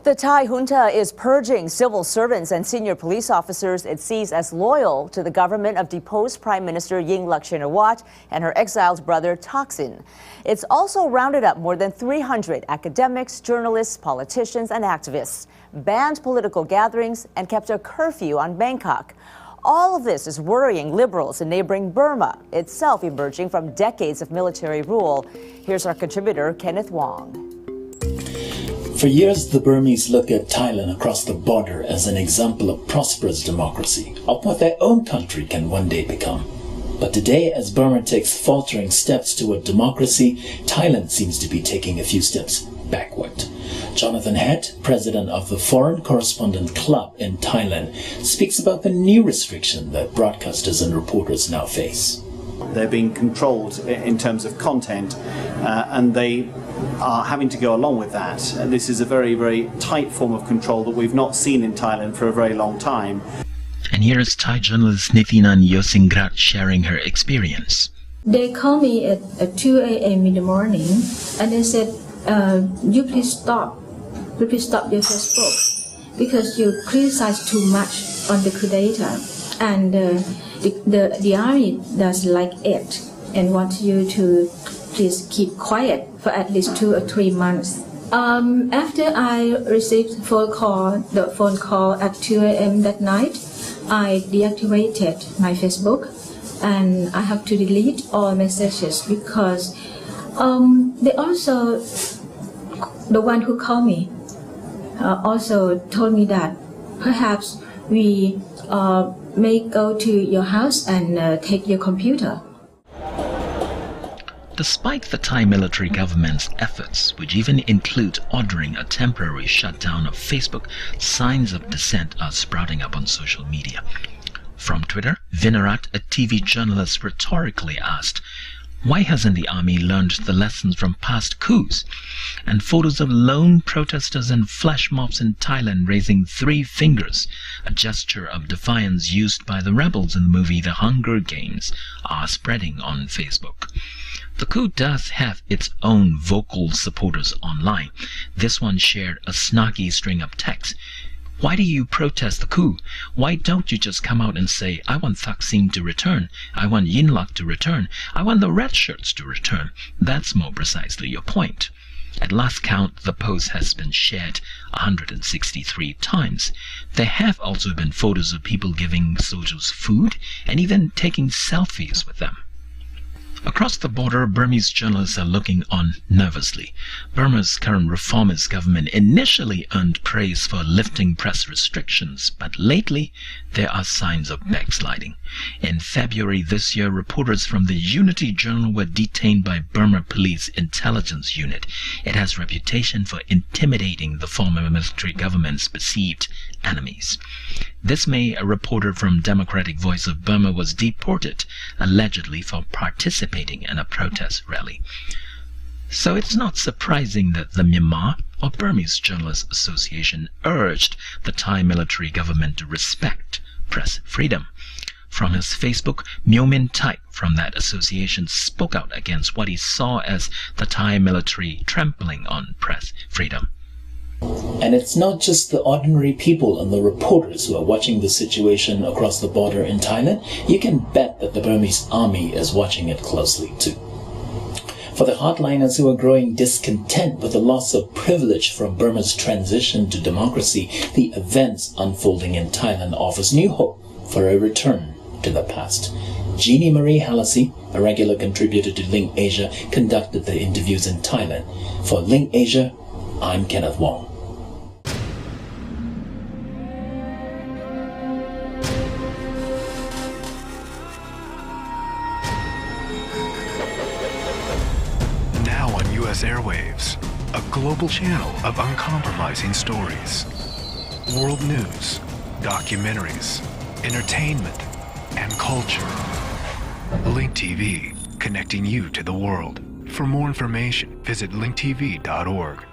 The Thai junta is purging civil servants and senior police officers it sees as loyal to the government of deposed Prime Minister Yingluck Shinawatra and her exiled brother Thaksin. It's also rounded up more than 300 academics, journalists, politicians, and activists, banned political gatherings, and kept a curfew on Bangkok. All of this is worrying liberals in neighboring Burma, itself emerging from decades of military rule. Here's our contributor, Kenneth Wong. For years, the Burmese look at Thailand across the border as an example of prosperous democracy, of what their own country can one day become. But today, as Burma takes faltering steps toward democracy, Thailand seems to be taking a few steps backward. Jonathan Head, president of the Foreign Correspondent Club in Thailand, speaks about the new restriction that broadcasters and reporters now face. They're being controlled in terms of content, and they are having to go along with that. This is a very, very tight form of control that we've not seen in Thailand for a very long time. And here is Thai journalist Nithinan Yosingrat sharing her experience. They called me at 2 a.m. in the morning, and they said, you please stop your Facebook, because you criticize too much on the coup d'etat, and the army doesn't like it and wants you to please keep quiet for at least 2 or 3 months. After I received the phone call at 2 a.m. that night, I deactivated my Facebook, and I have to delete all messages because they also, the one who called me, also told me that perhaps we may go to your house and take your computer. Despite the Thai military government's efforts, which even include ordering a temporary shutdown of Facebook, signs of dissent are sprouting up on social media. From Twitter, Vinarat, a TV journalist, rhetorically asked, "Why hasn't the army learned the lessons from past coups?" And photos of lone protesters and flash mobs in Thailand raising 3 fingers, a gesture of defiance used by the rebels in the movie The Hunger Games, are spreading on Facebook. The coup does have its own vocal supporters online. This one shared a snarky string of text. "Why do you protest the coup? Why don't you just come out and say, I want Thaksin to return, I want Yingluck to return, I want the red shirts to return? That's more precisely your point." At last count, the post has been shared 163 times. There have also been photos of people giving soldiers food and even taking selfies with them. Across the border, Burmese journalists are looking on nervously. Burma's current reformist government initially earned praise for lifting press restrictions, but lately there are signs of backsliding. In February this year, reporters from the Unity Journal were detained by Burma Police Intelligence Unit. It has a reputation for intimidating the former military government's perceived enemies. This May, a reporter from Democratic Voice of Burma was deported, allegedly for participating in a protest rally. So it's not surprising that the Myanmar, or Burmese Journalists Association, urged the Thai military government to respect press freedom. From his Facebook, Myomin Tai from that association spoke out against what he saw as the Thai military trampling on press freedom. And it's not just the ordinary people and the reporters who are watching the situation across the border in Thailand. You can bet that the Burmese army is watching it closely too. For the hardliners who are growing discontent with the loss of privilege from Burma's transition to democracy, the events unfolding in Thailand offers new hope for a return to the past. Jeannie Marie Hallisey, a regular contributor to LinkAsia, conducted the interviews in Thailand. For LinkAsia, I'm Kenneth Wong. U.S. airwaves, a global channel of uncompromising stories. World news, documentaries, entertainment, and culture. Link TV, connecting you to the world. For more information, visit linktv.org.